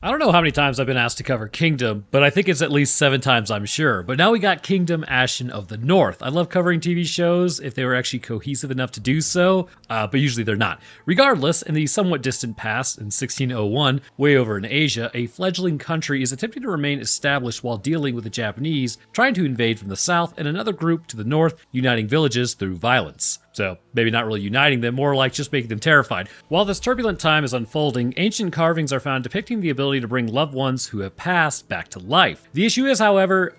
I don't know how many times I've been asked to cover Kingdom, but I think it's at least 7 times, I'm sure. But now we got Kingdom Ashen of the North. I love covering TV shows if they were actually cohesive enough to do so, but usually they're not. Regardless, in the somewhat distant past, in 1601, way over in Asia, a fledgling country is attempting to remain established while dealing with the Japanese, trying to invade from the south, and another group to the north, uniting villages through violence. So, maybe not really uniting them, more like just making them terrified. While this turbulent time is unfolding, ancient carvings are found depicting the ability to bring loved ones who have passed back to life. The issue is, however,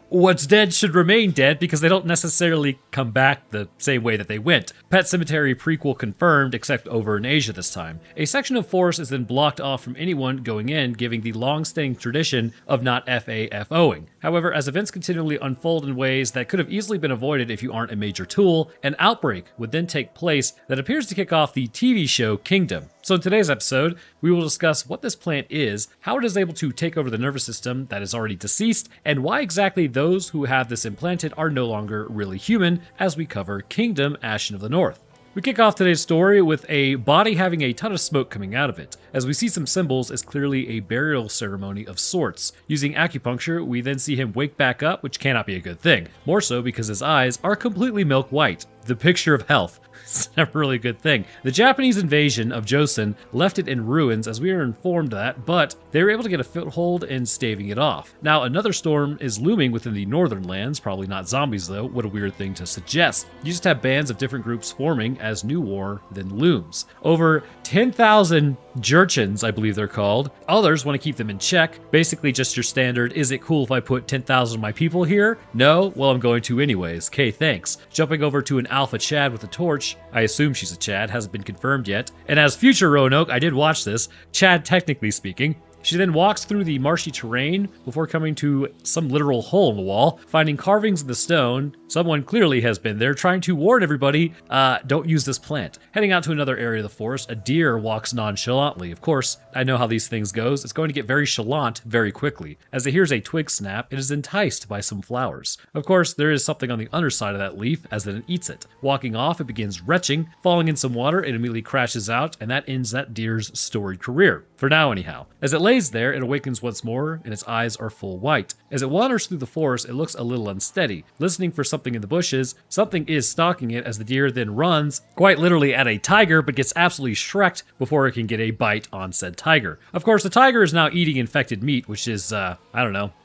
what's dead should remain dead because they don't necessarily come back the same way that they went. Pet Cemetery prequel confirmed, except over in Asia this time. A section of forest is then blocked off from anyone going in, giving the long-standing tradition of not FAFOing. However, as events continually unfold in ways that could have easily been avoided if you aren't a major tool, an outbreak would then take place that appears to kick off the TV show Kingdom. So in today's episode, we will discuss what this plant is, how it is able to take over the nervous system that is already deceased, and why exactly those who have this implanted are no longer really human, as we cover Kingdom Ashen of the North. We kick off today's story with a body having a ton of smoke coming out of it. As we see some symbols as clearly a burial ceremony of sorts. Using acupuncture, we then see him wake back up, which cannot be a good thing. More so because his eyes are completely milk white. The picture of health. It's never really a good thing. The Japanese invasion of Joseon left it in ruins, as we are informed that, but they were able to get a foothold in staving it off. Now, another storm is looming within the northern lands, probably not zombies though, what a weird thing to suggest. You just have bands of different groups forming as new war then looms. Over 10,000 Jurchens, I believe they're called. Others want to keep them in check. Basically just your standard, is it cool if I put 10,000 of my people here? No? Well, I'm going to anyways. Okay, thanks. Jumping over to an Alpha Chad with a torch. I assume she's a Chad, hasn't been confirmed yet. And as future Roanoke, I did watch this. Chad, technically speaking. She then walks through the marshy terrain before coming to some literal hole in the wall, finding carvings in the stone. Someone clearly has been there, trying to warn everybody, don't use this plant. Heading out to another area of the forest, a deer walks nonchalantly. Of course, I know how these things goes. It's going to get very chalant very quickly. As it hears a twig snap, it is enticed by some flowers. Of course, there is something on the underside of that leaf, as then it eats it. Walking off, it begins retching, falling in some water, it immediately crashes out, and that ends that deer's storied career. For now, anyhow. As it lays there, it awakens once more, and its eyes are full white. As it wanders through the forest, it looks a little unsteady. Listening for something in the bushes, something is stalking it as the deer then runs, quite literally at a tiger, but gets absolutely shreked before it can get a bite on said tiger. Of course, the tiger is now eating infected meat, which is,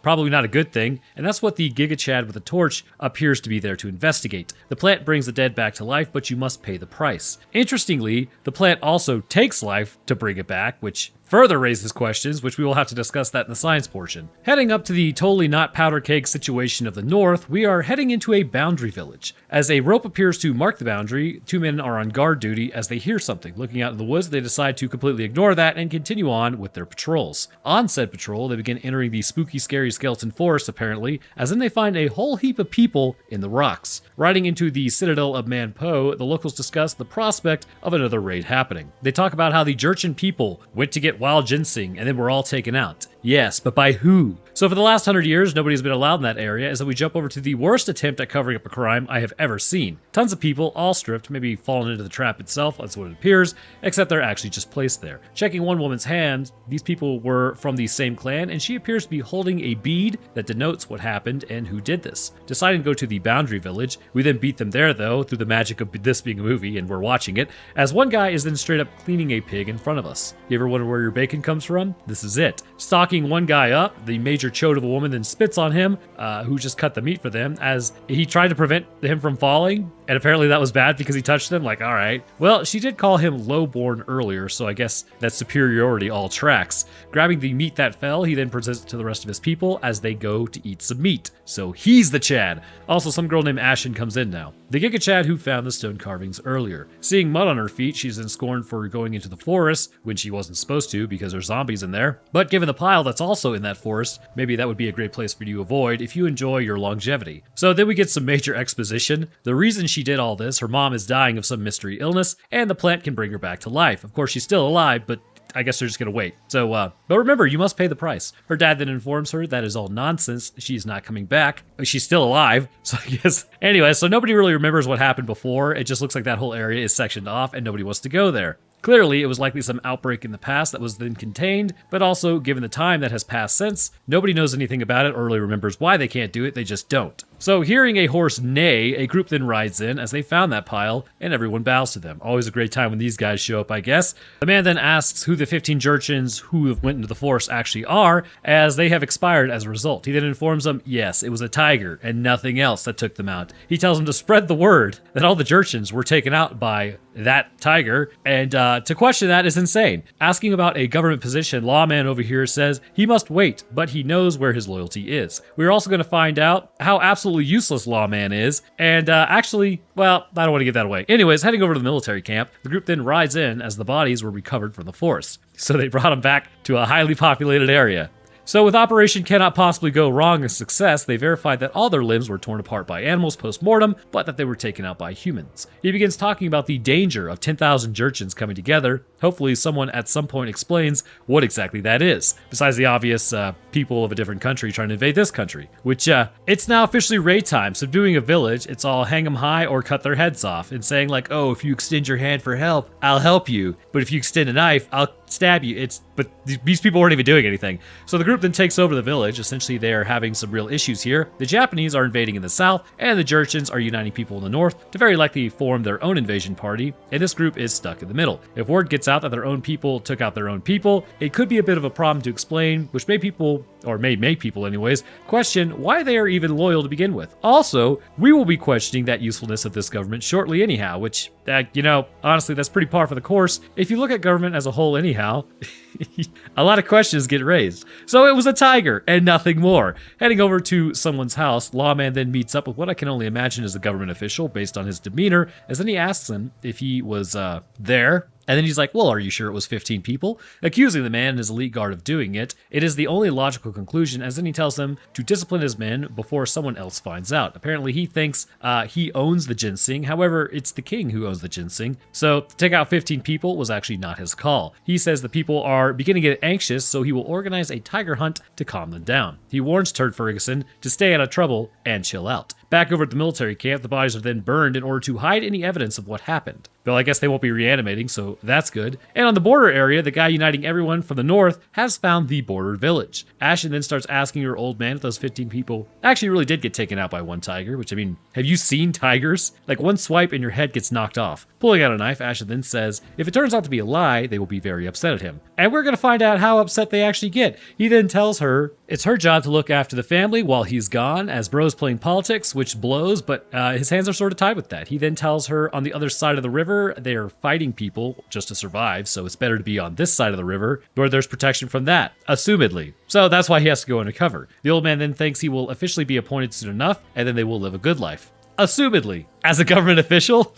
probably not a good thing, and that's what the Giga Chad with a torch appears to be there to investigate. The plant brings the dead back to life, but you must pay the price. Interestingly, the plant also takes life to bring it back, which further raises questions, which we will have to discuss that in the science portion. Heading up to the totally not powder keg situation of the north, we are heading into a boundary village. As a rope appears to mark the boundary, 2 men are on guard duty as they hear something. Looking out in the woods, they decide to completely ignore that and continue on with their patrols. On said patrol, they begin entering the spooky, scary skeleton forest, apparently, as then they find a whole heap of people in the rocks. Riding into the citadel of Manpo, the locals discuss the prospect of another raid happening. They talk about how the Jurchen people went to get wild ginseng and then were all taken out. Yes, but by who? So for the last 100 years, nobody's been allowed in that area, as then we jump over to the worst attempt at covering up a crime I have ever seen. Tons of people, all stripped, maybe fallen into the trap itself, that's what it appears, except they're actually just placed there. Checking one woman's hand, these people were from the same clan, and she appears to be holding a bead that denotes what happened and who did this. Deciding to go to the boundary village, we then beat them there though, through the magic of this being a movie, and we're watching it, as one guy is then straight up cleaning a pig in front of us. You ever wonder where your bacon comes from? This is it. Stalking one guy up, the major chode of a woman then spits on him, who just cut the meat for them, as he tried to prevent him from falling, and apparently that was bad because he touched them. Like, alright. Well, she did call him lowborn earlier, so I guess that superiority all tracks. Grabbing the meat that fell, he then presents it to the rest of his people as they go to eat some meat. So he's the Chad. Also, some girl named Ashin comes in now. The Giga Chad who found the stone carvings earlier. Seeing mud on her feet, she's then scorned for going into the forest when she wasn't supposed to because there's zombies in there. But given the pile that's also in that forest, maybe that would be a great place for you to avoid if you enjoy your longevity. So then we get some major exposition. The reason she did all this, her mom is dying of some mystery illness, and the plant can bring her back to life. Of course, she's still alive, but I guess they're just gonna wait. So, but remember, you must pay the price. Her dad then informs her that is all nonsense. She's not coming back. She's still alive. So I guess, anyway, so nobody really remembers what happened before. It just looks like that whole area is sectioned off and nobody wants to go there. Clearly, it was likely some outbreak in the past that was then contained, but also, given the time that has passed since, nobody knows anything about it or really remembers why they can't do it, they just don't. So, hearing a horse neigh, a group then rides in as they found that pile, and everyone bows to them. Always a great time when these guys show up, I guess. The man then asks who the 15 Jurchens who went into the forest actually are, as they have expired as a result. He then informs them, yes, it was a tiger and nothing else that took them out. He tells them to spread the word that all the Jurchens were taken out by that tiger, and to question that is insane. Asking about a government position, Lawman over here says he must wait, but he knows where his loyalty is. We're also going to find out how absolutely useless Lawman is, and actually, well, I don't want to give that away. Anyways, heading over to the military camp, the group then rides in as the bodies were recovered from the forest. So they brought them back to a highly populated area. So with Operation Cannot Possibly Go Wrong a success, they verified that all their limbs were torn apart by animals post-mortem, but that they were taken out by humans. He begins talking about the danger of 10,000 Jurchens coming together. Hopefully someone at some point explains what exactly that is, besides the obvious people of a different country trying to invade this country, which it's now officially raid time. Subduing a village, it's all hang them high or cut their heads off, and saying like, oh, if you extend your hand for help, I'll help you, but if you extend a knife, I'll stab you. But these people weren't even doing anything. So the group then takes over the village. Essentially, they are having some real issues here. The Japanese are invading in the south, and the Jurchens are uniting people in the north to very likely form their own invasion party, and this group is stuck in the middle. If word gets out that their own people took out their own people, it could be a bit of a problem to explain, which may make people anyways, question why they are even loyal to begin with. Also, we will be questioning that usefulness of this government shortly anyhow, which, honestly, that's pretty par for the course. If you look at government as a whole anyhow, a lot of questions get raised. So it was a tiger and nothing more. Heading over to someone's house, Lawman then meets up with what I can only imagine is a government official based on his demeanor, as then he asks him if he was there. And then he's like, well, are you sure it was 15 people? Accusing the man and his elite guard of doing it. It is the only logical conclusion, as then he tells them to discipline his men before someone else finds out. Apparently he thinks he owns the ginseng. However, it's the king who owns the ginseng. So to take out 15 people was actually not his call. He says the people are beginning to get anxious, so he will organize a tiger hunt to calm them down. He warns Turd Ferguson to stay out of trouble and chill out. Back over at the military camp, the bodies are then burned in order to hide any evidence of what happened. Well, I guess they won't be reanimating, so that's good. And on the border area, the guy uniting everyone from the north has found the border village. Ashin then starts asking her old man if those 15 people actually really did get taken out by one tiger, which, I mean, have you seen tigers? Like, one swipe and your head gets knocked off. Pulling out a knife, Ashin then says, if it turns out to be a lie, they will be very upset at him. And we're going to find out how upset they actually get. He then tells her it's her job to look after the family while he's gone, as bro's playing politics, which blows, but his hands are sort of tied with that. He then tells her on the other side of the river, they are fighting people just to survive, so it's better to be on this side of the river, where there's protection from that, assumedly. So that's why he has to go undercover. The old man then thinks he will officially be appointed soon enough, and then they will live a good life. Assumedly. As a government official?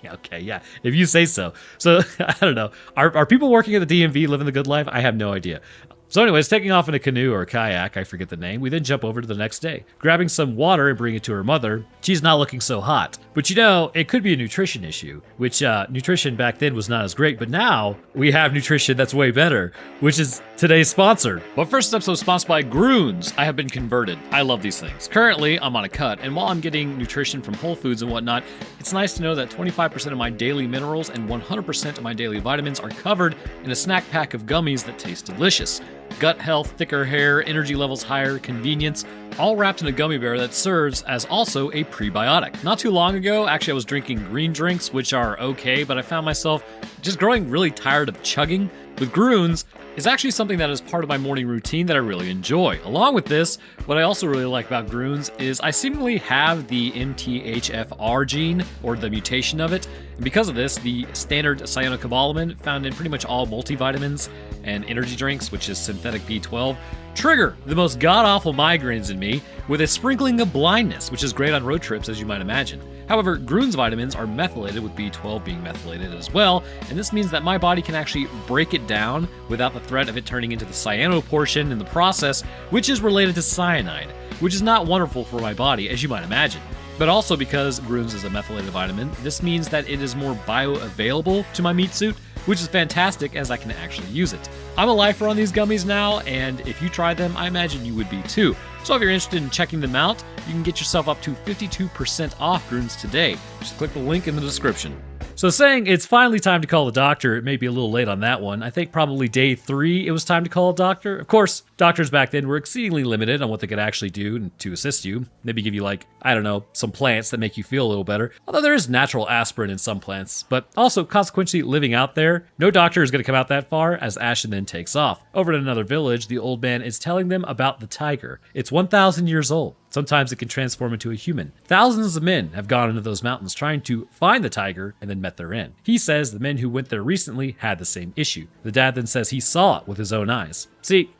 Okay, yeah, if you say so. So, I don't know. Are people working at the DMV living the good life? I have no idea. So anyways, taking off in a canoe or a kayak, I forget the name, we then jump over to the next day. Grabbing some water and bring it to her mother, she's not looking so hot. But it could be a nutrition issue, which nutrition back then was not as great, but now we have nutrition that's way better, which is today's sponsor. But first episode is sponsored by Groons. I have been converted. I love these things. Currently, I'm on a cut, and while I'm getting nutrition from Whole Foods and whatnot, it's nice to know that 25% of my daily minerals and 100% of my daily vitamins are covered in a snack pack of gummies that taste delicious. Gut health, thicker hair, energy levels higher, convenience, all wrapped in a gummy bear that serves as also a prebiotic. Not too long ago, actually I was drinking green drinks, which are okay, but I found myself just growing really tired of chugging. With Groons, is actually something that is part of my morning routine that I really enjoy. Along with this, what I also really like about Groons is I seemingly have the MTHFR gene, or the mutation of it, and because of this, the standard cyanocobalamin found in pretty much all multivitamins and energy drinks, which is synthetic B12, trigger the most god-awful migraines in me with a sprinkling of blindness, which is great on road trips, as you might imagine. However, Groons vitamins are methylated, with B12 being methylated as well, and this means that my body can actually break it down without the threat of it turning into the cyano portion in the process, which is related to cyanide, which is not wonderful for my body, as you might imagine. But also because Groons is a methylated vitamin, this means that it is more bioavailable to my meat suit, which is fantastic as I can actually use it. I'm a lifer on these gummies now, and if you try them, I imagine you would be too. So if you're interested in checking them out, you can get yourself up to 52% off Groons today. Just click the link in the description. So So saying it's finally time to call the doctor, it may be a little late on that one. I think probably day 3 it was time to call a doctor. Of course, doctors back then were exceedingly limited on what they could actually do to assist you. Maybe give you like, I don't know, some plants that make you feel a little better. Although there is natural aspirin in some plants. But also, consequently, living out there, no doctor is going to come out that far as Ashen then takes off. Over in another village, the old man is telling them about the tiger. It's 1,000 years old. Sometimes it can transform into a human. Thousands of men have gone into those mountains trying to find the tiger and then met their end. He says the men who went there recently had the same issue. The dad then says he saw it with his own eyes. See,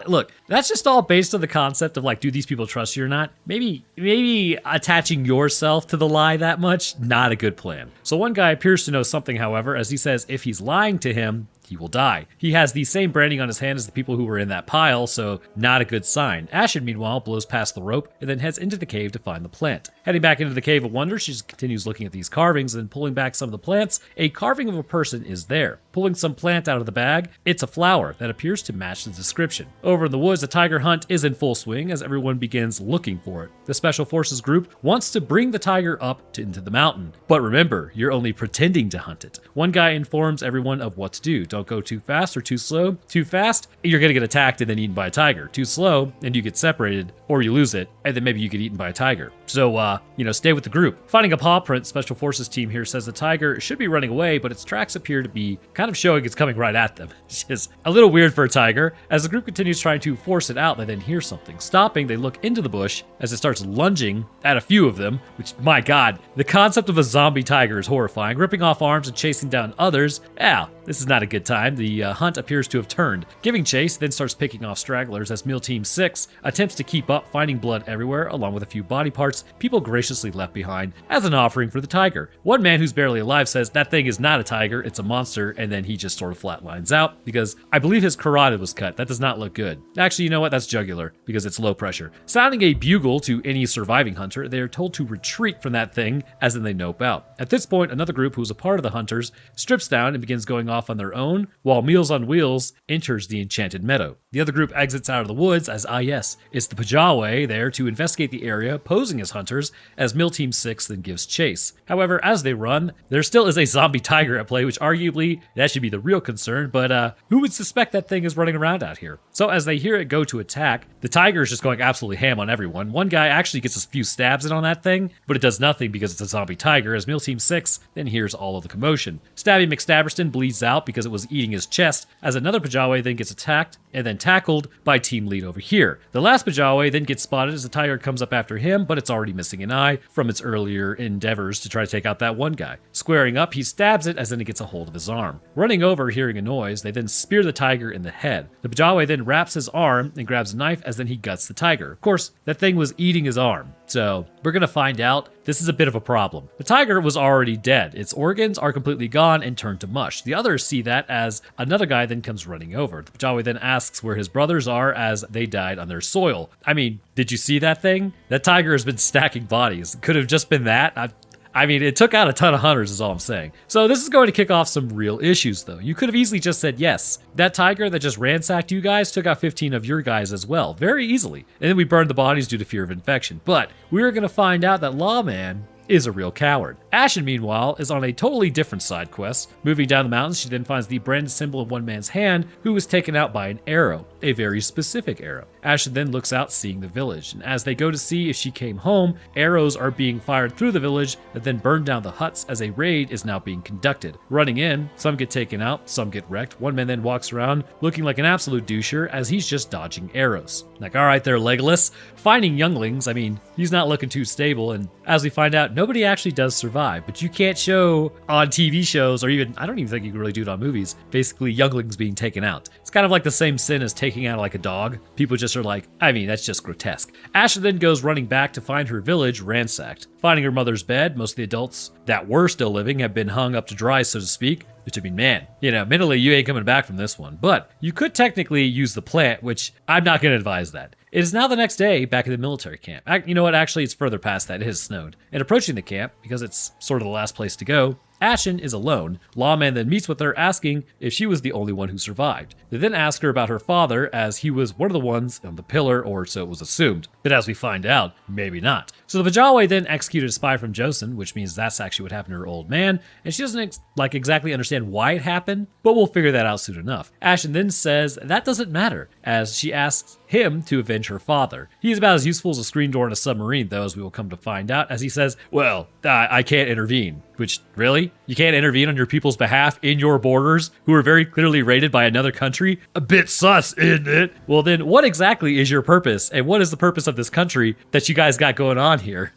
look, that's just all based on the concept of like, do these people trust you or not? Maybe attaching yourself to the lie that much, not a good plan. So one guy appears to know something, however, as he says if he's lying to him, he will die. He has the same branding on his hand as the people who were in that pile, so not a good sign. Ashen, meanwhile, blows past the rope and then heads into the cave to find the plant. Heading back into the Cave of Wonders, she just continues looking at these carvings and pulling back some of the plants. A carving of a person is there. Pulling some plant out of the bag, it's a flower that appears to match the description. Over in the woods, a tiger hunt is in full swing as everyone begins looking for it. The Special Forces group wants to bring the tiger up into the mountain. But remember, you're only pretending to hunt it. One guy informs everyone of what to do. Don't go too fast or too slow. Too fast, you're going to get attacked and then eaten by a tiger. Too slow, and you get separated, or you lose it, and then maybe you get eaten by a tiger. So, stay with the group. Finding a paw print, Special Forces team here says the tiger should be running away, but its tracks appear to be kind of showing it's coming right at them. Which is a little weird for a tiger. As the group continues trying to force it out, they then hear something. Stopping, they look into the bush as it starts lunging at a few of them, which, my god, the concept of a zombie tiger is horrifying. Ripping off arms and chasing down others. This is not a good time. The hunt appears to have turned. Giving chase, then starts picking off stragglers as Meal Team 6 attempts to keep up, finding blood everywhere, along with a few body parts people graciously left behind as an offering for the tiger. One man who's barely alive says that thing is not a tiger, it's a monster, and then he just sort of flatlines out because I believe his carotid was cut. That does not look good. Actually, you know what? That's jugular because it's low pressure. Sounding a bugle to any surviving hunter, they are told to retreat from that thing as then they nope out. At this point, another group who's a part of the hunters strips down and begins going off on their own, while Meals on Wheels enters the enchanted meadow. The other group exits out of the woods as, yes, it's the Pajawe there to investigate the area, posing as hunters, as Meal Team 6 then gives chase. However, as they run, there still is a zombie tiger at play, which arguably, that should be the real concern, but who would suspect that thing is running around out here? So as they hear it go to attack, the tiger is just going absolutely ham on everyone. One guy actually gets a few stabs in on that thing, but it does nothing because it's a zombie tiger, as Meal Team 6 then hears all of the commotion. Stabby McStabberston bleeds out because it was eating his chest, as another Pajawe then gets attacked and then tackled by team lead over here. The last Pajawe then gets spotted as the tiger comes up after him, but it's already missing an eye from its earlier endeavors to try to take out that one guy. Squaring up, he stabs it as then it gets a hold of his arm. Running over, hearing a noise, they then spear the tiger in the head. The Pajawe then wraps his arm and grabs a knife as then he guts the tiger. Of course, that thing was eating his arm. So we're going to find out this is a bit of a problem. The tiger was already dead. Its organs are completely gone and turned to mush. The others see that as another guy then comes running over. The Pajawe then asks where his brothers are as they died on their soil. I mean, did you see that thing? That tiger has been stacking bodies. Could have just been that. I mean, it took out a ton of hunters is all I'm saying. So this is going to kick off some real issues though. You could have easily just said, yes, that tiger that just ransacked you guys took out 15 of your guys as well, very easily. And then we burned the bodies due to fear of infection. But we're going to find out that Lawman is a real coward. Ashin, meanwhile, is on a totally different side quest. Moving down the mountains, she then finds the branded symbol of one man's hand who was taken out by an arrow, a very specific arrow. Ashin then looks out, seeing the village, and as they go to see if she came home, arrows are being fired through the village that then burn down the huts as a raid is now being conducted. Running in, some get taken out, some get wrecked. One man then walks around looking like an absolute doucher as he's just dodging arrows. Like, all right there, Legolas. Finding younglings, I mean, he's not looking too stable, and as we find out, nobody actually does survive, but you can't show on TV shows, or even, I don't even think you can really do it on movies, basically younglings being taken out. It's kind of like the same sin as taking out like a dog. People just are like, I mean, that's just grotesque. Asha then goes running back to find her village ransacked. Finding her mother's bed, most of the adults that were still living have been hung up to dry, so to speak. Which, I mean, man, mentally you ain't coming back from this one. But you could technically use the plant, which I'm not going to advise that. It is now the next day back at the military camp. You know what? Actually, it's further past that. It has snowed. And approaching the camp, because it's sort of the last place to go, Ashen is alone. Lawman then meets with her, asking if she was the only one who survived. They then ask her about her father, as he was one of the ones on the pillar, or so it was assumed. But as we find out, maybe not. So the Vajawe then executed a spy from Joseon, which means that's actually what happened to her old man, and she doesn't exactly understand why it happened, but we'll figure that out soon enough. Ashen then says that doesn't matter, as she asks him to avenge her father. He is about as useful as a screen door in a submarine, though, as we will come to find out, as he says, well, I can't intervene. Which, really? You can't intervene on your people's behalf in your borders, who are very clearly raided by another country? A bit sus, isn't it? Well then, what exactly is your purpose, and what is the purpose of this country that you guys got going on here?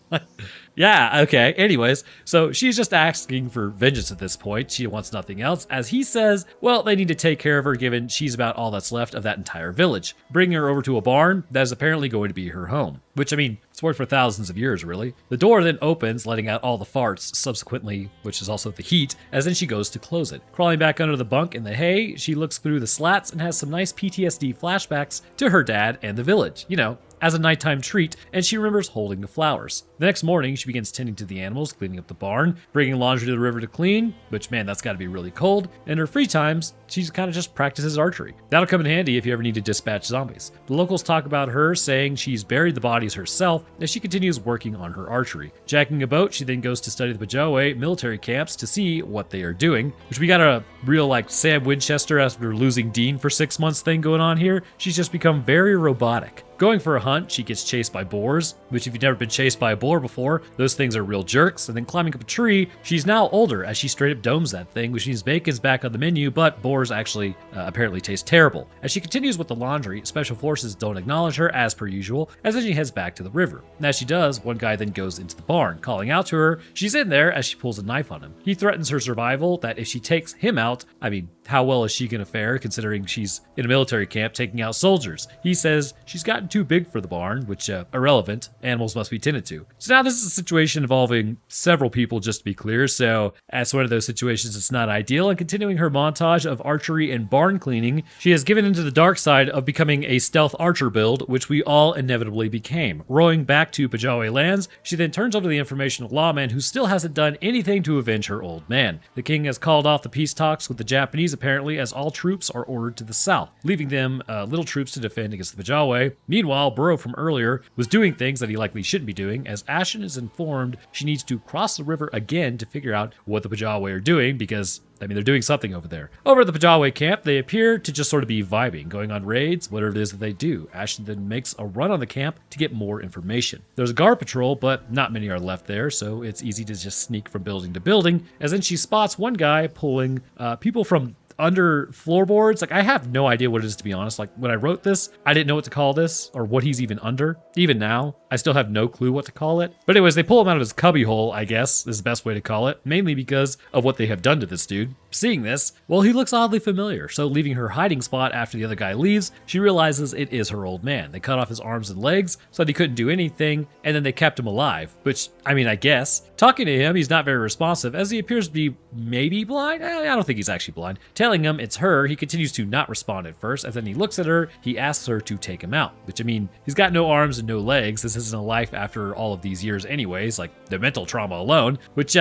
Yeah, okay. Anyways, so she's just asking for vengeance at this point. She wants nothing else, as he says, well, they need to take care of her given she's about all that's left of that entire village. Bringing her over to a barn that is apparently going to be her home. Which, I mean, it's worked for thousands of years, really. The door then opens, letting out all the farts, subsequently, which is also the heat, as then she goes to close it. Crawling back under the bunk in the hay, she looks through the slats and has some nice PTSD flashbacks to her dad and the village. You know, as a nighttime treat, and she remembers holding the flowers. The next morning, she begins tending to the animals, cleaning up the barn, bringing laundry to the river to clean, which, man, that's gotta be really cold. In her free times, she kind of just practices archery. That'll come in handy if you ever need to dispatch zombies. The locals talk about her, saying she's buried the bodies herself as she continues working on her archery. Jacking a boat, she then goes to study the Bajawe military camps to see what they are doing, which we got a real, Sam Winchester after losing Dean for 6 months thing going on here. She's just become very robotic. Going for a hunt, she gets chased by boars, which if you've never been chased by a boar before, those things are real jerks. And then climbing up a tree, she's now older as she straight up domes that thing, which means bacon's back on the menu, but boars actually apparently taste terrible. As she continues with the laundry, special forces don't acknowledge her as per usual, as then she heads back to the river. And as she does, one guy then goes into the barn, calling out to her. She's in there as she pulls a knife on him. He threatens her survival, that if she takes him out, I mean, how well is she gonna fare considering she's in a military camp taking out soldiers? He says she's gotten too big for the barn, which irrelevant. Animals must be tended to. So now this is a situation involving several people, just to be clear. So as one of those situations, it's not ideal. And continuing her montage of archery and barn cleaning, she has given into the dark side of becoming a stealth archer build, which we all inevitably became. Rowing back to Bajawe lands, she then turns over the information to lawman who still hasn't done anything to avenge her old man. The king has called off the peace talks with the Japanese apparently, as all troops are ordered to the south, leaving them little troops to defend against the Bajawe. Meanwhile, Burrow from earlier was doing things that he likely shouldn't be doing, as Ashin is informed she needs to cross the river again to figure out what the Bajawe are doing, because I mean, they're doing something over there. Over at the Bajawe camp, they appear to just sort of be vibing, going on raids, whatever it is that they do. Ashen then makes a run on the camp to get more information. There's a guard patrol, but not many are left there, so it's easy to just sneak from building to building, as then she spots one guy pulling people from under floorboards. I have no idea what it is, to be honest. When I wrote this, I didn't know what to call this or what he's even under. Even now, I still have no clue what to call it. But anyways, they pull him out of his cubby hole, I guess, is the best way to call it, mainly because of what they have done to this dude. Seeing this, well, he looks oddly familiar, so leaving her hiding spot after the other guy leaves, she realizes it is her old man. They cut off his arms and legs so that he couldn't do anything, and then they kept him alive, which, I mean, I guess. Talking to him, he's not very responsive, as he appears to be maybe blind? I don't think he's actually blind. Telling him it's her, he continues to not respond at first, as then he looks at her, he asks her to take him out, which, I mean, he's got no arms and no legs. This isn't a life after all of these years anyways, the mental trauma alone, which,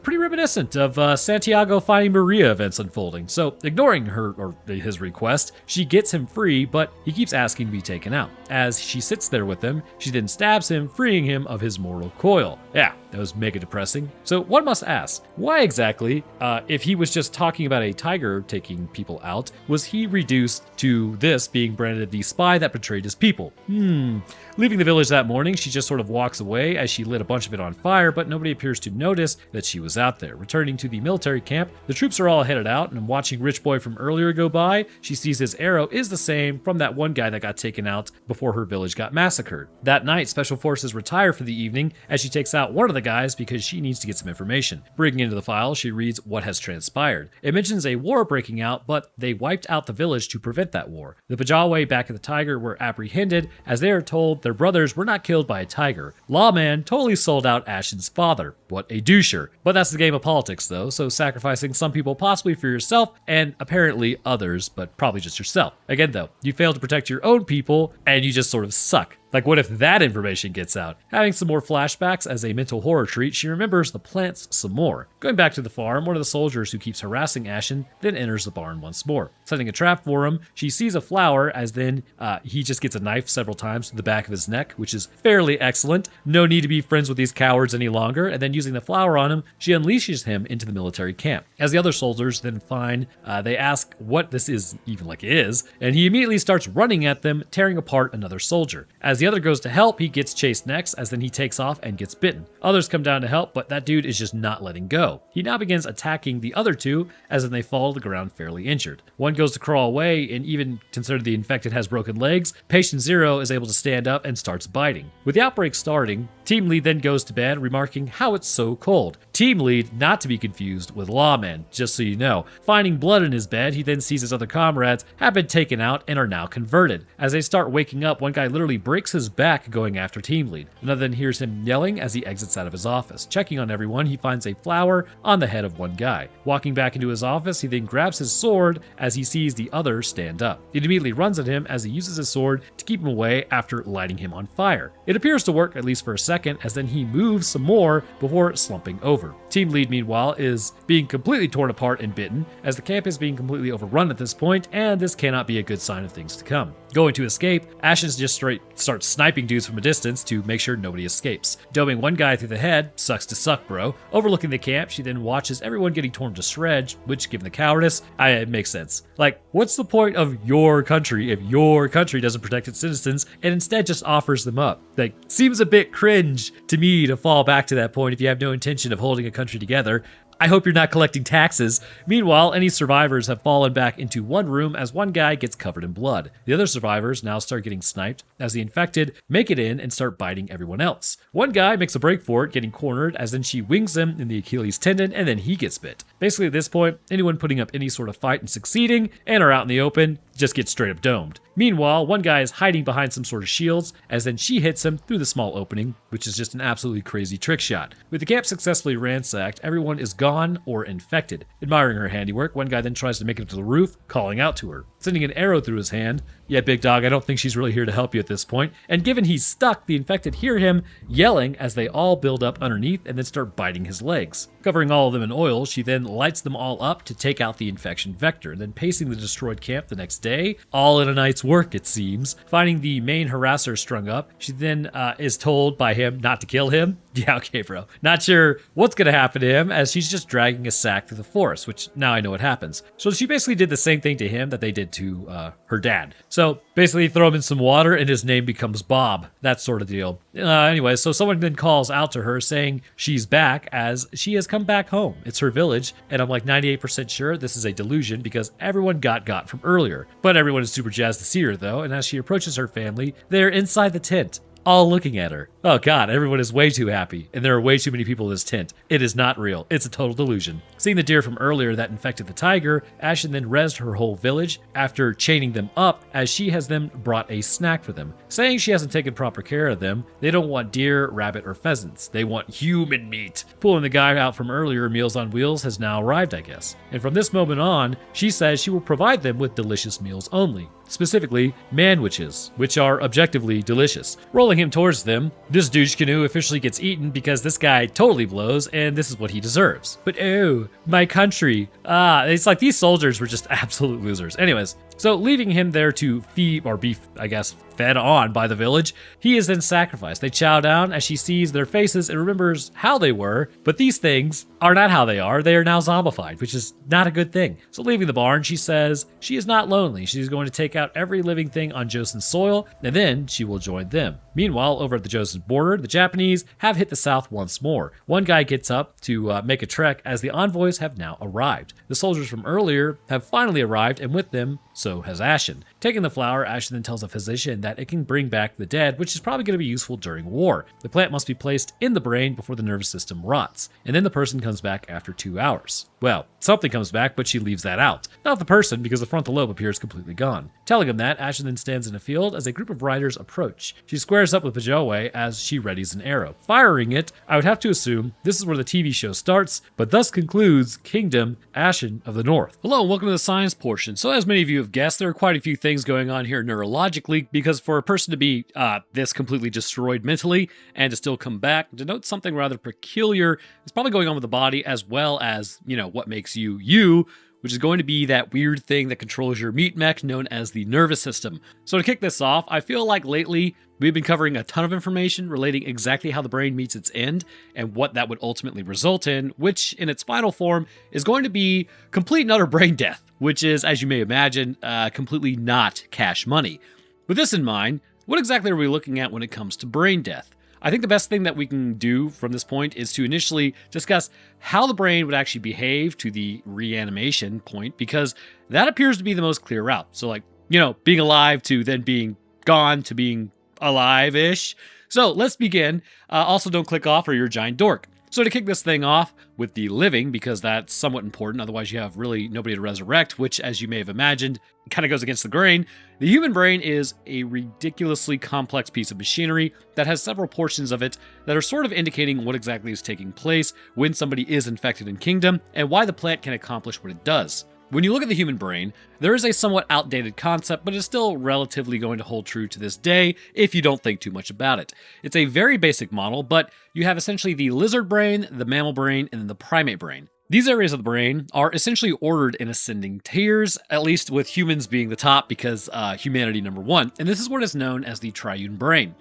pretty reminiscent of Santiago finding Maria events unfolding. So ignoring her or his request, she gets him free, but he keeps asking to be taken out. As she sits there with him, she then stabs him, freeing him of his mortal coil. Yeah, that was mega depressing. So one must ask, why exactly, if he was just talking about a tiger taking people out, was he reduced to this being branded the spy that betrayed his people? Leaving the village that morning, she just sort of walks away as she lit a bunch of it on fire, but nobody appears to notice that she was out there. Returning to the military camp, the troops are all headed out, and watching Rich Boy from earlier go by, she sees his arrow is the same from that one guy that got taken out before her village got massacred. That night, special forces retire for the evening as she takes out one of the guys because she needs to get some information. Breaking into the file, she reads what has transpired. It mentions a war breaking out, but they wiped out the village to prevent that war. The Bajawe back at the Tiger were apprehended as they are told their brothers were not killed by a tiger. Lawman totally sold out Ashen's father. What a doucher. But that's the game of politics though, so sacrificing some people possibly for yourself and apparently others, but probably just yourself. Again though, you fail to protect your own people and you just sort of suck. Like, what if that information gets out? Having some more flashbacks as a mental horror treat, she remembers the plants some more. Going back to the farm, one of the soldiers who keeps harassing Ashen then enters the barn once more. Setting a trap for him, she sees a flower as then he just gets a knife several times to the back of his neck, which is fairly excellent. No need to be friends with these cowards any longer, and then using the flower on him, she unleashes him into the military camp. As the other soldiers then find, they ask what this is even like it is, and he immediately starts running at them, tearing apart another soldier. As the other goes to help, he gets chased next, as then he takes off and gets bitten. Others come down to help, but that dude is just not letting go. He now begins attacking the other two, as then they fall to the ground fairly injured. One goes to crawl away, and even considered the infected has broken legs, Patient Zero is able to stand up and starts biting. With the outbreak starting, Team Lead then goes to bed, remarking how it's so cold. Team Lead, not to be confused with Lawman, just so you know. Finding blood in his bed, he then sees his other comrades have been taken out and are now converted. As they start waking up, one guy literally breaks his back going after Team Lead. Another then hears him yelling as he exits out of his office. Checking on everyone, he finds a flower on the head of one guy. Walking back into his office, he then grabs his sword as he sees the other stand up. He immediately runs at him as he uses his sword to keep him away after lighting him on fire. It appears to work, at least for a second, as then he moves some more before slumping over. Team Lead, meanwhile, is being completely torn apart and bitten, as the camp is being completely overrun at this point, and this cannot be a good sign of things to come. Going to escape, Ashen just straight starts sniping dudes from a distance to make sure nobody escapes. Doming one guy through the head, sucks to suck, bro. Overlooking the camp, she then watches everyone getting torn to shreds, which, given the cowardice, it makes sense. Like, what's the point of your country if your country doesn't protect its citizens and instead just offers them up? Like, seems a bit cringe to me to fall back to that point if you have no intention of holding a country together. I hope you're not collecting taxes. Meanwhile, any survivors have fallen back into one room as one guy gets covered in blood. The other survivors now start getting sniped as the infected make it in and start biting everyone else. One guy makes a break for it, getting cornered, as then she wings him in the Achilles tendon and then he gets bit. Basically at this point, anyone putting up any sort of fight and succeeding and are out in the open just gets straight up domed. Meanwhile, one guy is hiding behind some sort of shields, as then she hits him through the small opening, which is just an absolutely crazy trick shot. With the camp successfully ransacked, everyone is gone or infected. Admiring her handiwork, one guy then tries to make it to the roof, calling out to her. Sending an arrow through his hand. Yeah, big dog, I don't think she's really here to help you at this point. And given he's stuck, the infected hear him yelling as they all build up underneath and then start biting his legs. Covering all of them in oil, she then lights them all up to take out the infection vector, then pacing the destroyed camp the next day, all in a night's work, it seems. Finding the main harasser strung up, she then is told by him not to kill him. Yeah, okay, bro. Not sure what's gonna happen to him, as she's just dragging a sack through the forest, which now I know what happens. So she basically did the same thing to him that they did to her dad. So basically throw him in some water and his name becomes Bob. That sort of deal. Anyway, so someone then calls out to her saying she's back, as she has come back home. It's her village, and I'm like 98% sure this is a delusion because everyone got from earlier. But everyone is super jazzed to see her though, and as she approaches her family, they're inside the tent, all looking at her. Oh god, everyone is way too happy, and there are way too many people in this tent. It is not real. It's a total delusion. Seeing the deer from earlier that infected the tiger, Ashen then rezzed her whole village after chaining them up, as she has then brought a snack for them. Saying she hasn't taken proper care of them, they don't want deer, rabbit, or pheasants. They want human meat. Pulling the guy out from earlier, Meals on Wheels has now arrived, I guess. And from this moment on, she says she will provide them with delicious meals only. Specifically, manwich, which are objectively delicious. Rolling him towards them, this douche canoe officially gets eaten because this guy totally blows and this is what he deserves. But oh, my country. It's like these soldiers were just absolute losers. Anyways, so leaving him there to feed, or be, I guess, fed on by the village, he is then sacrificed. They chow down as she sees their faces and remembers how they were, but these things are not how they are. They are now zombified, which is not a good thing. So leaving the barn, she says she is not lonely. She's going to take out every living thing on Joseon's soil, and then she will join them. Meanwhile, over at the Joseon border, the Japanese have hit the south once more. One guy gets up to make a trek as the envoys have now arrived. The soldiers from earlier have finally arrived, and with them, so has Ashin. Taking the flower, Ashin then tells a physician that it can bring back the dead, which is probably going to be useful during war. The plant must be placed in the brain before the nervous system rots, and then the person comes back after 2 hours. Well, something comes back, but she leaves that out. Not the person, because the frontal lobe appears completely gone. Telling him that, Ashin then stands in a field as a group of riders approach. She squares fires up with Pajowe as she readies an arrow. Firing it, I would have to assume this is where the TV show starts, but thus concludes Kingdom Ashen of the North. Hello and welcome to the science portion. So as many of you have guessed, there are quite a few things going on here neurologically, because for a person to be this completely destroyed mentally and to still come back denotes something rather peculiar is probably going on with the body, as well as, what makes you you, which is going to be that weird thing that controls your meat mech known as the nervous system. So to kick this off, I feel like lately we've been covering a ton of information relating exactly how the brain meets its end and what that would ultimately result in, which in its final form is going to be complete and utter brain death, which is, as you may imagine, completely not cash money. With this in mind, what exactly are we looking at when it comes to brain death? I think the best thing that we can do from this point is to initially discuss how the brain would actually behave to the reanimation point, because that appears to be the most clear route. So being alive to then being gone to being alive-ish. So let's begin. Also, don't click off or you're a giant dork. So to kick this thing off with the living, because that's somewhat important, otherwise you have really nobody to resurrect, which, as you may have imagined, kind of goes against the grain. The human brain is a ridiculously complex piece of machinery that has several portions of it that are sort of indicating what exactly is taking place when somebody is infected in Kingdom, and why the plant can accomplish what it does. When you look at the human brain, there is a somewhat outdated concept, but it's still relatively going to hold true to this day if you don't think too much about it. It's a very basic model, but you have essentially the lizard brain, the mammal brain, and then the primate brain. These areas of the brain are essentially ordered in ascending tiers, at least with humans being the top because humanity number one, and this is what is known as the triune brain.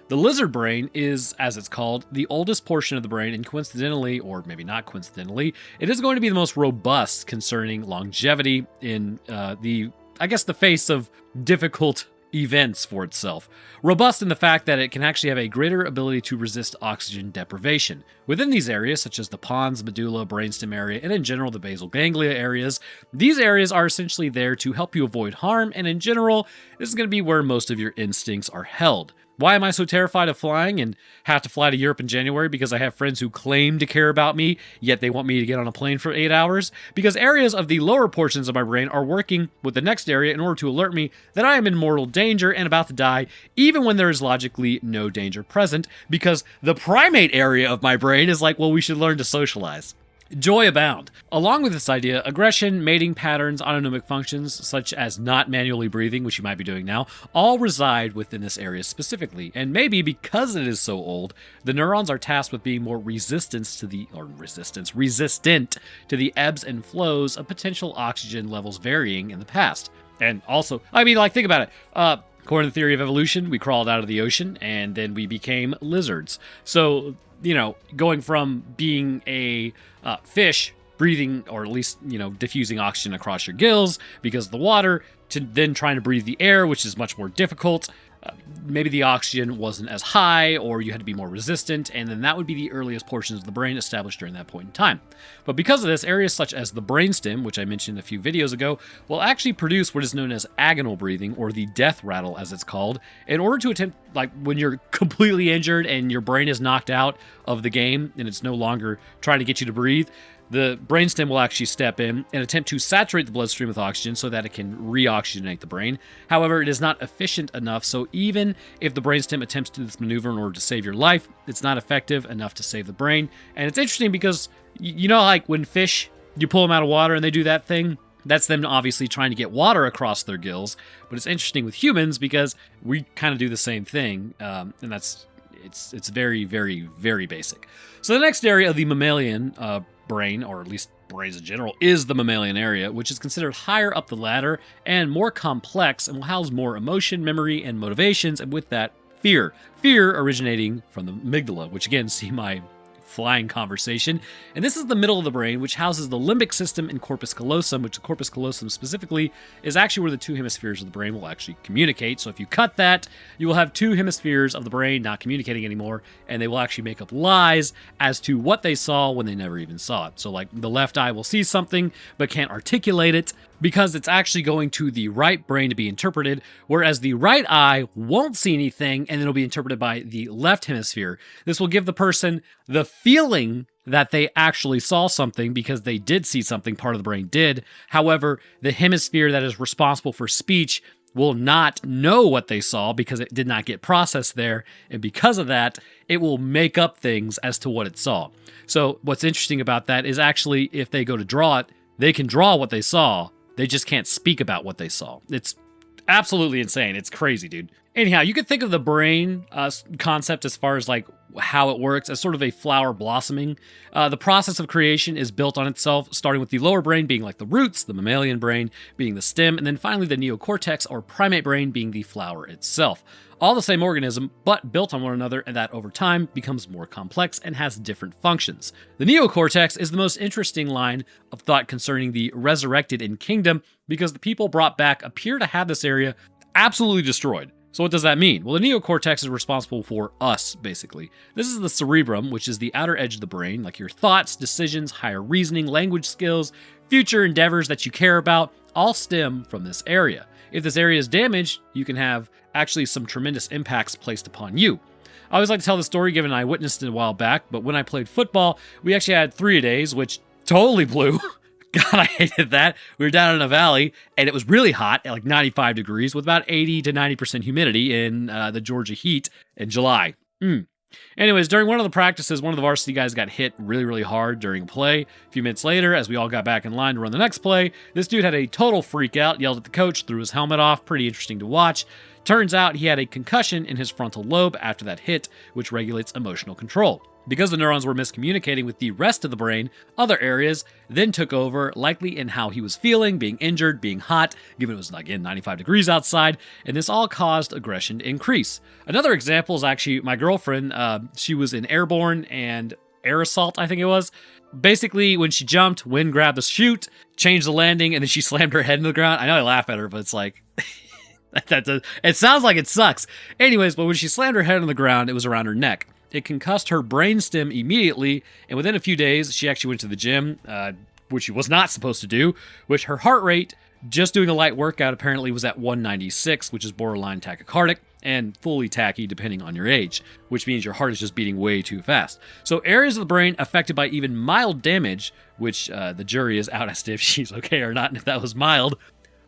The lizard brain is, as it's called, the oldest portion of the brain, and coincidentally, or maybe not coincidentally, it is going to be the most robust concerning longevity in the face of difficult events for itself. Robust in the fact that it can actually have a greater ability to resist oxygen deprivation. Within these areas, such as the pons, medulla, brainstem area, and in general the basal ganglia areas, these areas are essentially there to help you avoid harm, and in general, this is going to be where most of your instincts are held. Why am I so terrified of flying and have to fly to Europe in January? Because I have friends who claim to care about me, yet they want me to get on a plane for 8 hours? Because areas of the lower portions of my brain are working with the next area in order to alert me that I am in mortal danger and about to die, even when there is logically no danger present, because the primate area of my brain is like, well, we should learn to socialize. Joy abound. Along with this idea, aggression, mating patterns, autonomic functions, such as not manually breathing, which you might be doing now, all reside within this area specifically. And maybe because it is so old, the neurons are tasked with being more resistant to the ebbs and flows of potential oxygen levels varying in the past. And also, think about it. According to the theory of evolution, we crawled out of the ocean and then we became lizards. So, going from being a fish breathing, or at least, diffusing oxygen across your gills because of the water, to then trying to breathe the air, which is much more difficult. Maybe the oxygen wasn't as high, or you had to be more resistant, and then that would be the earliest portions of the brain established during that point in time. But because of this, areas such as the brainstem, which I mentioned a few videos ago, will actually produce what is known as agonal breathing, or the death rattle as it's called, in order to attempt, when you're completely injured and your brain is knocked out of the game and it's no longer trying to get you to breathe, the brainstem will actually step in and attempt to saturate the bloodstream with oxygen so that it can re-oxygenate the brain. However, it is not efficient enough, so even if the brainstem attempts to do this maneuver in order to save your life, it's not effective enough to save the brain. And it's interesting because, when fish, you pull them out of water and they do that thing, that's them obviously trying to get water across their gills. But it's interesting with humans because we kind of do the same thing, and it's very, very, very basic. So the next area of the mammalian brain, or at least brains in general, is the mammalian area, which is considered higher up the ladder and more complex and will house more emotion, memory, and motivations, and with that, fear. Fear originating from the amygdala, which again, see my flying conversation. And this is the middle of the brain, which houses the limbic system and corpus callosum, which the corpus callosum specifically is actually where the two hemispheres of the brain will actually communicate. So if you cut that, you will have two hemispheres of the brain not communicating anymore, and they will actually make up lies as to what they saw when they never even saw it. So the left eye will see something but can't articulate it because it's actually going to the right brain to be interpreted, whereas the right eye won't see anything and it'll be interpreted by the left hemisphere. This will give the person the feeling that they actually saw something because they did see something, part of the brain did. However, the hemisphere that is responsible for speech will not know what they saw because it did not get processed there. And because of that, it will make up things as to what it saw. So what's interesting about that is actually if they go to draw it, they can draw what they saw. They just can't speak about what they saw. It's absolutely insane. It's crazy, dude. Anyhow, you could think of the brain concept as far as like how it works as sort of a flower blossoming. The process of creation is built on itself, starting with the lower brain being like the roots, the mammalian brain being the stem, and then finally the neocortex or primate brain being the flower itself. All the same organism, but built on one another, and that over time becomes more complex and has different functions. The neocortex is the most interesting line of thought concerning the resurrected in Kingdom because the people brought back appear to have this area absolutely destroyed. So what does that mean? Well, the neocortex is responsible for us, basically. This is the cerebrum, which is the outer edge of the brain, like your thoughts, decisions, higher reasoning, language skills, future endeavors that you care about, all stem from this area. If this area is damaged, you can have actually some tremendous impacts placed upon you. I always like to tell the story given I witnessed it a while back, but when I played football, we actually had 3-a-days, which totally blew. God, I hated that. We were down in a valley, and it was really hot at like 95 degrees with about 80 to 90% humidity in the Georgia heat in July. Anyways, during one of the practices, one of the varsity guys got hit really, really hard during play. A few minutes later, as we all got back in line to run the next play, this dude had a total freak out, yelled at the coach, threw his helmet off. Pretty interesting to watch. Turns out he had a concussion in his frontal lobe after that hit, which regulates emotional control. Because the neurons were miscommunicating with the rest of the brain, other areas then took over, likely in how he was feeling, being injured, being hot, given it was, again, 95 degrees outside, and this all caused aggression to increase. Another example is actually my girlfriend. She was in airborne and air assault, I think it was. Basically, when she jumped, wind grabbed the chute, changed the landing, and then she slammed her head into the ground. I know I laugh at her, but it's like... it sounds like it sucks. Anyways, but when she slammed her head on the ground, it was around her neck. It concussed her brainstem immediately, and within a few days, she actually went to the gym, which she was not supposed to do, which her heart rate, just doing a light workout, apparently was at 196, which is borderline tachycardic, and fully tachy depending on your age, which means your heart is just beating way too fast. So areas of the brain affected by even mild damage, which the jury is out as to if she's okay or not, and if that was mild,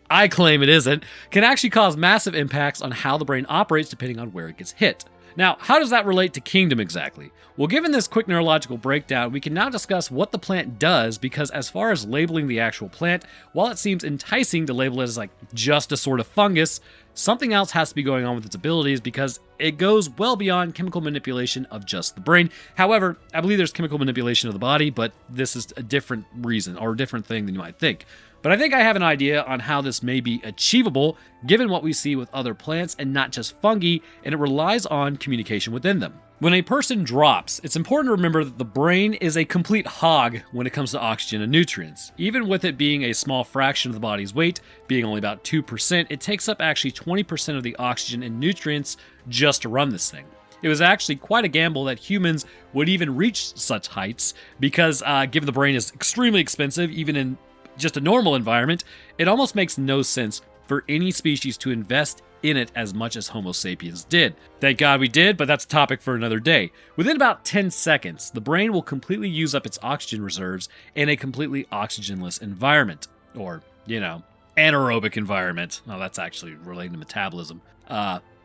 I claim it isn't, can actually cause massive impacts on how the brain operates depending on where it gets hit. Now, how does that relate to Kingdom exactly? Well, given this quick neurological breakdown, we can now discuss what the plant does because as far as labeling the actual plant, while it seems enticing to label it as like just a sort of fungus, something else has to be going on with its abilities because it goes well beyond chemical manipulation of just the brain. However, I believe there's chemical manipulation of the body, but this is a different reason or a different thing than you might think. But I think I have an idea on how this may be achievable given what we see with other plants and not just fungi, and it relies on communication within them. When a person drops, it's important to remember that the brain is a complete hog when it comes to oxygen and nutrients. Even with it being a small fraction of the body's weight, being only about 2%, it takes up actually 20% of the oxygen and nutrients just to run this thing. It was actually quite a gamble that humans would even reach such heights because given the brain is extremely expensive, even in just a normal environment, it almost makes no sense for any species to invest in it as much as Homo sapiens did. Thank God we did, but that's a topic for another day. Within about 10 seconds, the brain will completely use up its oxygen reserves in a completely oxygenless environment. Or, anaerobic environment. Oh, that's actually related to metabolism.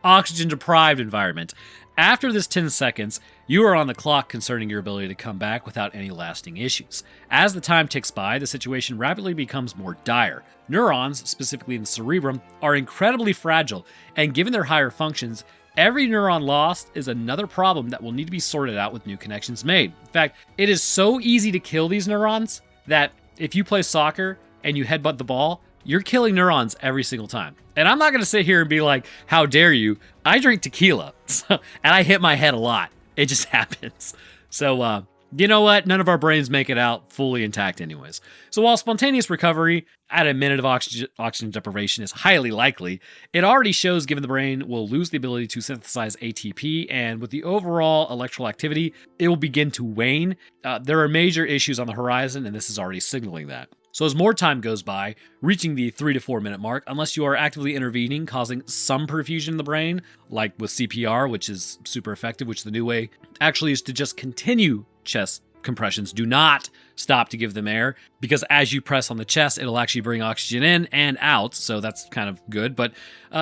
Oxygen-deprived environment. After this 10 seconds, you are on the clock concerning your ability to come back without any lasting issues. As the time ticks by, the situation rapidly becomes more dire. Neurons, specifically in the cerebrum, are incredibly fragile, and given their higher functions, every neuron lost is another problem that will need to be sorted out with new connections made. In fact, it is so easy to kill these neurons that if you play soccer and you headbutt the ball, you're killing neurons every single time. And I'm not going to sit here and be like, how dare you? I drink tequila, and I hit my head a lot. It just happens. So, you know what? None of our brains make it out fully intact anyways. So while spontaneous recovery at a minute of oxygen deprivation is highly likely, it already shows given the brain will lose the ability to synthesize ATP, and with the overall electrical activity, it will begin to wane. There are major issues on the horizon, and this is already signaling that. So as more time goes by, reaching the 3 to 4 minute mark, unless you are actively intervening, causing some perfusion in the brain, like with CPR, which is super effective, which the new way actually is to just continue chest compressions do not stop to give them air, because as you press on the chest, it'll actually bring oxygen in and out, so that's kind of good. But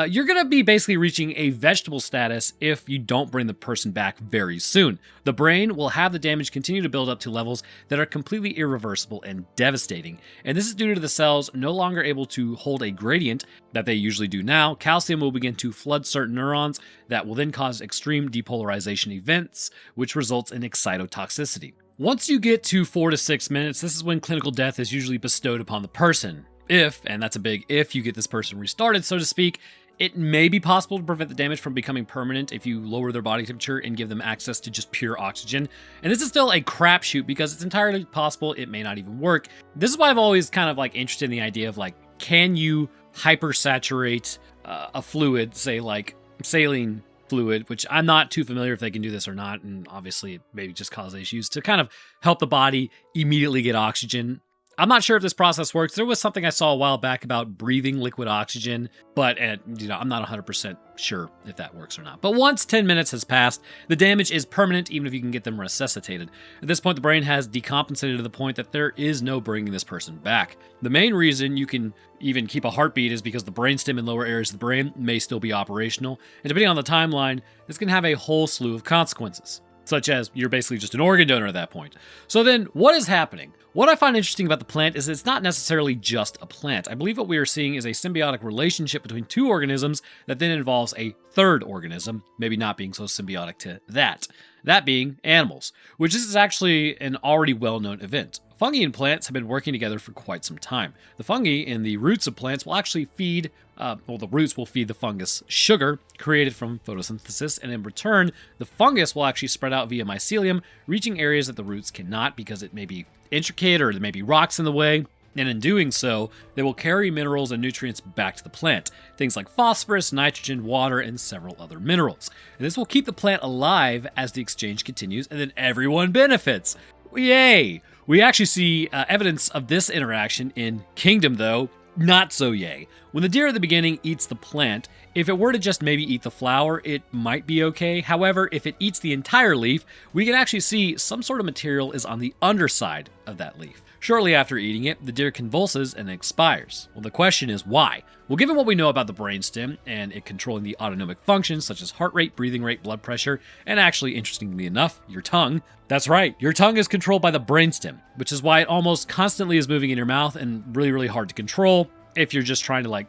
you're going to be basically reaching a vegetable status if you don't bring the person back very soon. The brain will have the damage continue to build up to levels that are completely irreversible and devastating. And this is due to the cells no longer able to hold a gradient that they usually do now. Calcium will begin to flood certain neurons that will then cause extreme depolarization events, which results in excitotoxicity. Once you get to 4 to 6 minutes, this is when clinical death is usually bestowed upon the person. If, and that's a big if, you get this person restarted, so to speak, it may be possible to prevent the damage from becoming permanent if you lower their body temperature and give them access to just pure oxygen. And this is still a crapshoot because it's entirely possible it may not even work. This is why I've always kind of like interested in the idea of like, can you hypersaturate a fluid, say like saline fluid, which I'm not too familiar if they can do this or not, and obviously it maybe just cause issues, to kind of help the body immediately get oxygen. I'm not sure if this process works. There was something I saw a while back about breathing liquid oxygen, but I'm not 100% sure if that works or not. But once 10 minutes has passed, the damage is permanent even if you can get them resuscitated. At this point, the brain has decompensated to the point that there is no bringing this person back. The main reason you can even keep a heartbeat is because the brainstem and lower areas of the brain may still be operational, and depending on the timeline, this can have a whole slew of consequences, such as you're basically just an organ donor at that point. So then, what is happening? What I find interesting about the plant is it's not necessarily just a plant. I believe what we are seeing is a symbiotic relationship between two organisms that then involves a third organism, maybe not being so symbiotic to that. That being animals, which is actually an already well-known event. Fungi and plants have been working together for quite some time. The fungi in the roots of plants will actually feed, the roots will feed the fungus sugar created from photosynthesis, and in return, the fungus will actually spread out via mycelium, reaching areas that the roots cannot because it may be intricate or there may be rocks in the way. And in doing so, they will carry minerals and nutrients back to the plant. Things like phosphorus, nitrogen, water, and several other minerals. And this will keep the plant alive as the exchange continues, and then everyone benefits. Yay! We actually see evidence of this interaction in Kingdom, though. Not so yay. When the deer at the beginning eats the plant, if it were to just maybe eat the flower, it might be okay. However, if it eats the entire leaf, we can actually see some sort of material is on the underside of that leaf. Shortly after eating it, the deer convulses and expires. Well, the question is why? Well, given what we know about the brainstem and it controlling the autonomic functions such as heart rate, breathing rate, blood pressure, and actually, interestingly enough, your tongue. That's right, your tongue is controlled by the brainstem, which is why it almost constantly is moving in your mouth and really, really hard to control if you're just trying to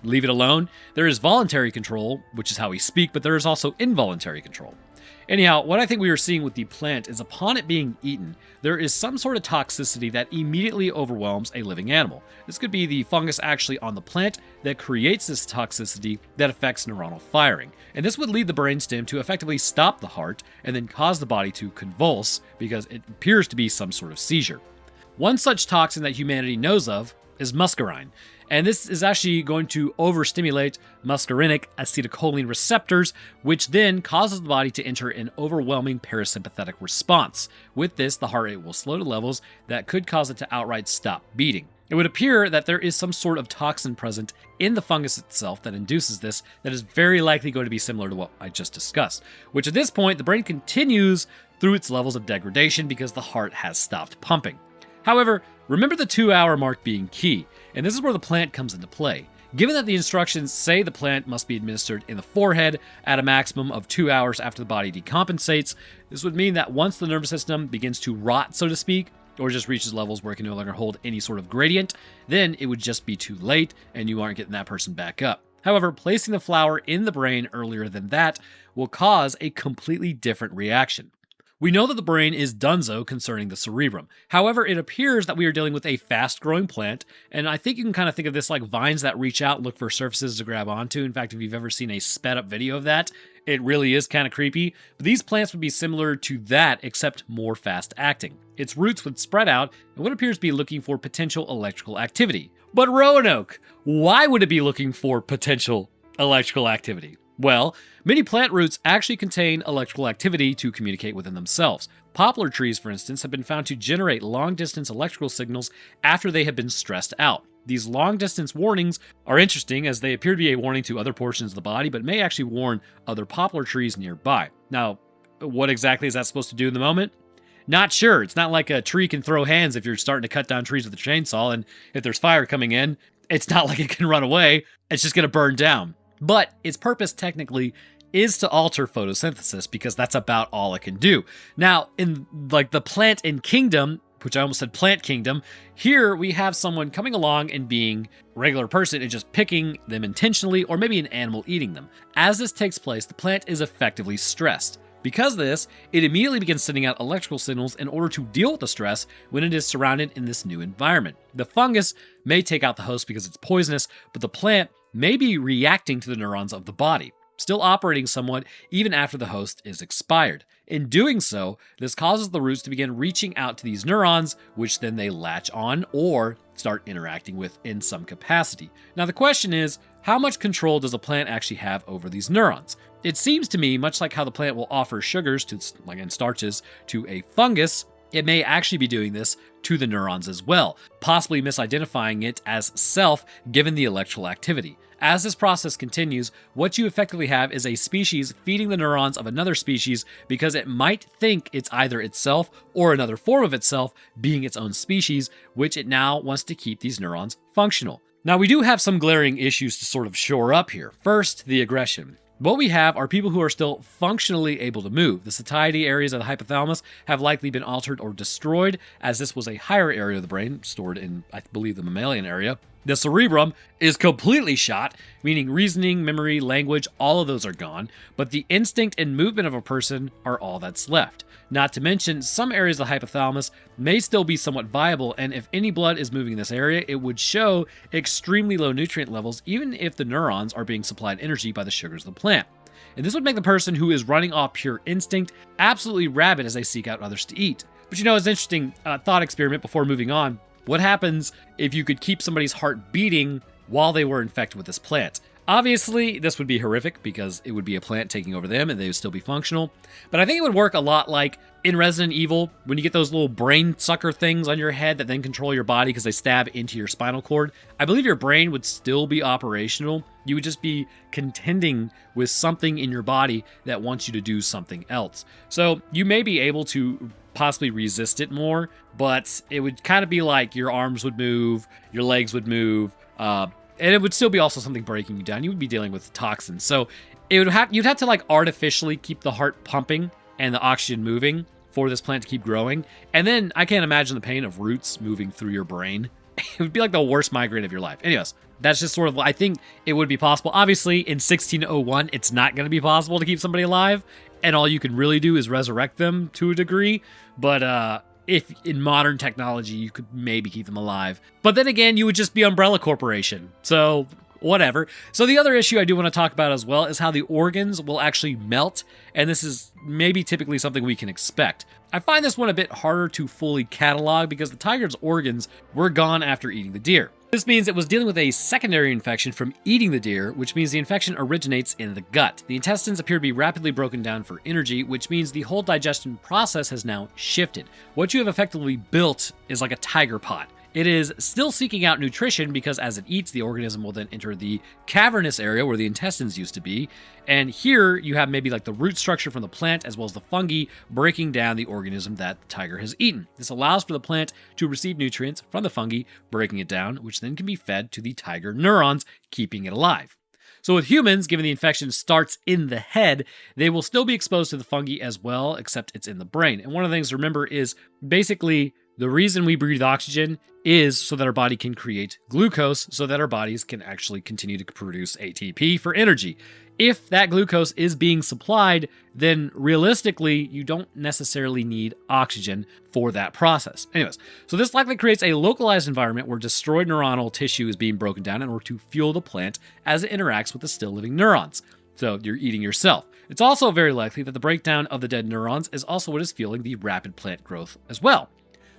leave it alone. There is voluntary control, which is how we speak, but there is also involuntary control. Anyhow, what I think we are seeing with the plant is upon it being eaten, there is some sort of toxicity that immediately overwhelms a living animal. This could be the fungus actually on the plant that creates this toxicity that affects neuronal firing. And this would lead the brainstem to effectively stop the heart and then cause the body to convulse because it appears to be some sort of seizure. One such toxin that humanity knows of is muscarine. And this is actually going to overstimulate muscarinic acetylcholine receptors, which then causes the body to enter an overwhelming parasympathetic response. With this, the heart rate will slow to levels that could cause it to outright stop beating. It would appear that there is some sort of toxin present in the fungus itself that induces this that is very likely going to be similar to what I just discussed, which at this point, the brain continues through its levels of degradation because the heart has stopped pumping. However, remember the 2-hour mark being key, and this is where the plant comes into play. Given that the instructions say the plant must be administered in the forehead at a maximum of 2 hours after the body decompensates, this would mean that once the nervous system begins to rot, so to speak, or just reaches levels where it can no longer hold any sort of gradient, then it would just be too late and you aren't getting that person back up. However, placing the flower in the brain earlier than that will cause a completely different reaction. We know that the brain is donezo concerning the cerebrum. However, it appears that we are dealing with a fast-growing plant, and I think you can kind of think of this like vines that reach out and look for surfaces to grab onto. In fact, if you've ever seen a sped-up video of that, it really is kind of creepy. But these plants would be similar to that, except more fast-acting. Its roots would spread out, and what appears to be looking for potential electrical activity. But Roanoke, why would it be looking for potential electrical activity? Well, many plant roots actually contain electrical activity to communicate within themselves. Poplar trees, for instance, have been found to generate long-distance electrical signals after they have been stressed out. These long-distance warnings are interesting as they appear to be a warning to other portions of the body, but may actually warn other poplar trees nearby. Now, what exactly is that supposed to do in the moment? Not sure. It's not like a tree can throw hands if you're starting to cut down trees with a chainsaw, and if there's fire coming in, it's not like it can run away. It's just going to burn down. But its purpose technically is to alter photosynthesis because that's about all it can do. Now, in like the plant in Kingdom, which I almost said Plant Kingdom, here we have someone coming along and being a regular person and just picking them intentionally, or maybe an animal eating them. As this takes place, the plant is effectively stressed. Because of this, it immediately begins sending out electrical signals in order to deal with the stress when it is surrounded in this new environment. The fungus may take out the host because it's poisonous, but the plant may be reacting to the neurons of the body, still operating somewhat even after the host is expired. In doing so, this causes the roots to begin reaching out to these neurons, which then they latch on or start interacting with in some capacity. Now the question is, how much control does a plant actually have over these neurons? It seems to me, much like how the plant will offer sugars to, like in starches, to a fungus, it may actually be doing this to the neurons as well, possibly misidentifying it as self given the electrical activity. As this process continues, what you effectively have is a species feeding the neurons of another species because it might think it's either itself or another form of itself being its own species, which it now wants to keep these neurons functional. Now, we do have some glaring issues to sort of shore up here. First, the aggression. What we have are people who are still functionally able to move. The satiety areas of the hypothalamus have likely been altered or destroyed, as this was a higher area of the brain, stored in, I believe, the mammalian area. The cerebrum is completely shot, meaning reasoning, memory, language, all of those are gone, but the instinct and movement of a person are all that's left. Not to mention, some areas of the hypothalamus may still be somewhat viable, and if any blood is moving in this area, it would show extremely low nutrient levels, even if the neurons are being supplied energy by the sugars of the plant. And this would make the person who is running off pure instinct absolutely rabid as they seek out others to eat. But you know, it's an interesting thought experiment before moving on. What happens if you could keep somebody's heart beating while they were infected with this plant? Obviously, this would be horrific because it would be a plant taking over them and they would still be functional. But I think it would work a lot like in Resident Evil when you get those little brain sucker things on your head that then control your body because they stab into your spinal cord. I believe your brain would still be operational. You would just be contending with something in your body that wants you to do something else. So you may be able to possibly resist it more, but it would kind of be like your arms would move, your legs would move, and it would still be also something breaking you down. You would be dealing with toxins. So you'd have to like artificially keep the heart pumping and the oxygen moving for this plant to keep growing. And then I can't imagine the pain of roots moving through your brain. It would be like the worst migraine of your life. Anyways, that's just sort of, I think it would be possible. Obviously, in 1601, it's not going to be possible to keep somebody alive, and all you can really do is resurrect them to a degree. But if in modern technology, you could maybe keep them alive. But then again, you would just be Umbrella Corporation. So whatever. So the other issue I do want to talk about as well is how the organs will actually melt, and this is maybe typically something we can expect. I find this one a bit harder to fully catalog because the tiger's organs were gone after eating the deer. This means it was dealing with a secondary infection from eating the deer, which means the infection originates in the gut. The intestines appear to be rapidly broken down for energy, which means the whole digestion process has now shifted. What you have effectively built is like a tiger pot. It is still seeking out nutrition because as it eats, the organism will then enter the cavernous area where the intestines used to be. And here you have maybe like the root structure from the plant as well as the fungi breaking down the organism that the tiger has eaten. This allows for the plant to receive nutrients from the fungi, breaking it down, which then can be fed to the tiger neurons, keeping it alive. So with humans, given the infection starts in the head, they will still be exposed to the fungi as well, except it's in the brain. And one of the things to remember is basically the reason we breathe oxygen is so that our body can create glucose so that our bodies can actually continue to produce ATP for energy. If that glucose is being supplied, then realistically, you don't necessarily need oxygen for that process. Anyways, so this likely creates a localized environment where destroyed neuronal tissue is being broken down in order to fuel the plant as it interacts with the still living neurons. So you're eating yourself. It's also very likely that the breakdown of the dead neurons is also what is fueling the rapid plant growth as well.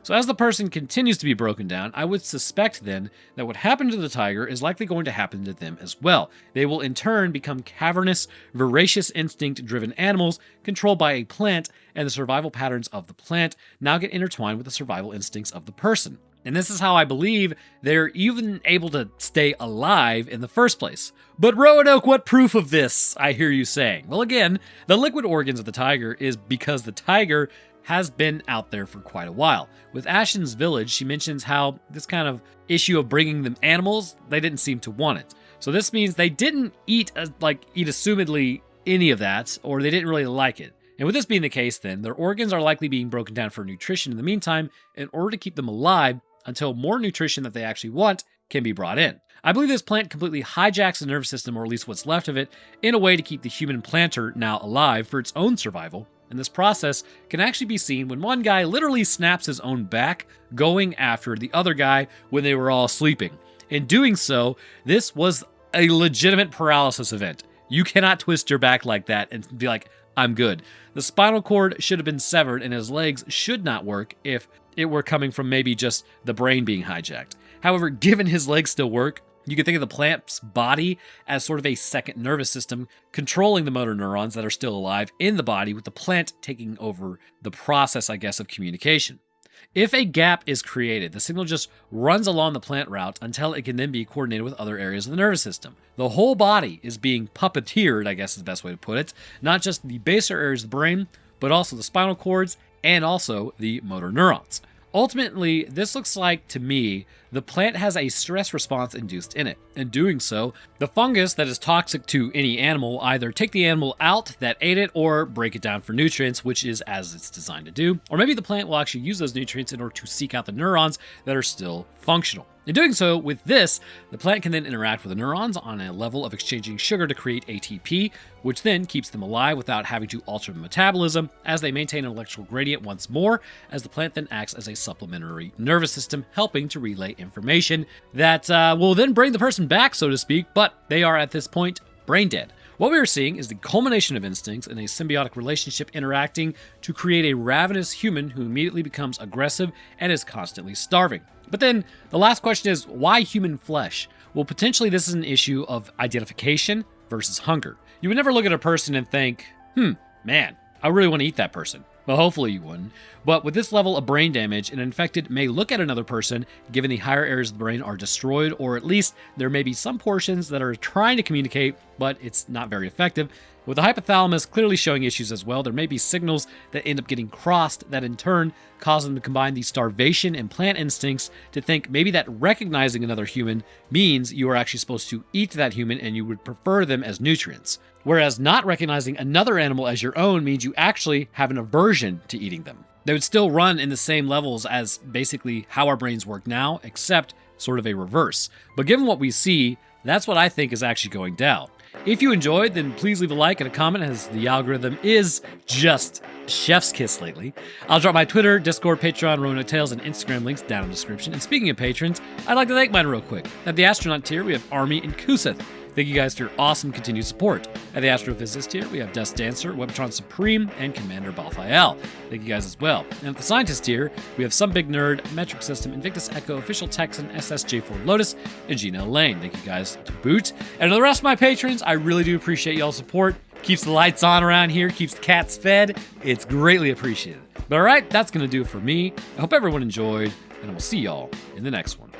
So as the person continues to be broken down, I would suspect then that what happened to the tiger is likely going to happen to them as well. They will in turn become cavernous, voracious instinct-driven animals controlled by a plant, and the survival patterns of the plant now get intertwined with the survival instincts of the person. And this is how I believe they're even able to stay alive in the first place. But Roanoke, what proof of this, I hear you saying? Well, again, the liquid organs of the tiger is because the tiger has been out there for quite a while. With Ashen's village, she mentions how this kind of issue of bringing them animals, they didn't seem to want it. So this means they didn't eat assumedly any of that, or they didn't really like it. And with this being the case, then, their organs are likely being broken down for nutrition in the meantime in order to keep them alive until more nutrition that they actually want can be brought in. I believe this plant completely hijacks the nervous system, or at least what's left of it, in a way to keep the human planter now alive for its own survival. And this process can actually be seen when one guy literally snaps his own back, going after the other guy when they were all sleeping. In doing so, this was a legitimate paralysis event. You cannot twist your back like that and be like, I'm good. The spinal cord should have been severed and his legs should not work if it were coming from maybe just the brain being hijacked. However, given his legs still work, you can think of the plant's body as sort of a second nervous system controlling the motor neurons that are still alive in the body, with the plant taking over the process, I guess, of communication. If a gap is created, the signal just runs along the plant route until it can then be coordinated with other areas of the nervous system. The whole body is being puppeteered, I guess is the best way to put it. Not just the baser areas of the brain, but also the spinal cords and also the motor neurons. Ultimately, this looks like, to me, the plant has a stress response induced in it. In doing so, the fungus that is toxic to any animal will either take the animal out that ate it or break it down for nutrients, which is as it's designed to do. Or maybe the plant will actually use those nutrients in order to seek out the neurons that are still functional. In doing so, with this, the plant can then interact with the neurons on a level of exchanging sugar to create ATP, which then keeps them alive without having to alter the metabolism, as they maintain an electrical gradient once more, as the plant then acts as a supplementary nervous system, helping to relay information that will then bring the person back, so to speak, but they are at this point brain dead. What we are seeing is the culmination of instincts in a symbiotic relationship interacting to create a ravenous human who immediately becomes aggressive and is constantly starving. But then the last question is, why human flesh? Well, potentially this is an issue of identification versus hunger. You would never look at a person and think, man, I really want to eat that person. Well, hopefully you wouldn't. But with this level of brain damage, an infected may look at another person, given the higher areas of the brain are destroyed, or at least there may be some portions that are trying to communicate, but it's not very effective. With the hypothalamus clearly showing issues as well, there may be signals that end up getting crossed that in turn cause them to combine these starvation and plant instincts to think maybe that recognizing another human means you are actually supposed to eat that human and you would prefer them as nutrients. Whereas not recognizing another animal as your own means you actually have an aversion to eating them. They would still run in the same levels as basically how our brains work now, except sort of a reverse. But given what we see, that's what I think is actually going down. If you enjoyed, then please leave a like and a comment, as the algorithm is just chef's kiss lately. I'll drop my Twitter, Discord, Patreon, Roanoke Tales, and Instagram links down in the description. And speaking of patrons, I'd like to thank mine real quick. At the astronaut tier, we have Army and Kuseth. Thank you guys for your awesome continued support. At the Astrophysicist tier, we have Dust Dancer, Webtron Supreme, and Commander Balthael. Thank you guys as well. And at the Scientist tier, we have Some Big Nerd, Metric System, Invictus Echo, Official Texan, SSJ4 Lotus, and Gina Lane. Thank you guys to boot. And to the rest of my patrons, I really do appreciate y'all's support. Keeps the lights on around here, keeps the cats fed. It's greatly appreciated. But alright, that's going to do it for me. I hope everyone enjoyed, and I will see y'all in the next one.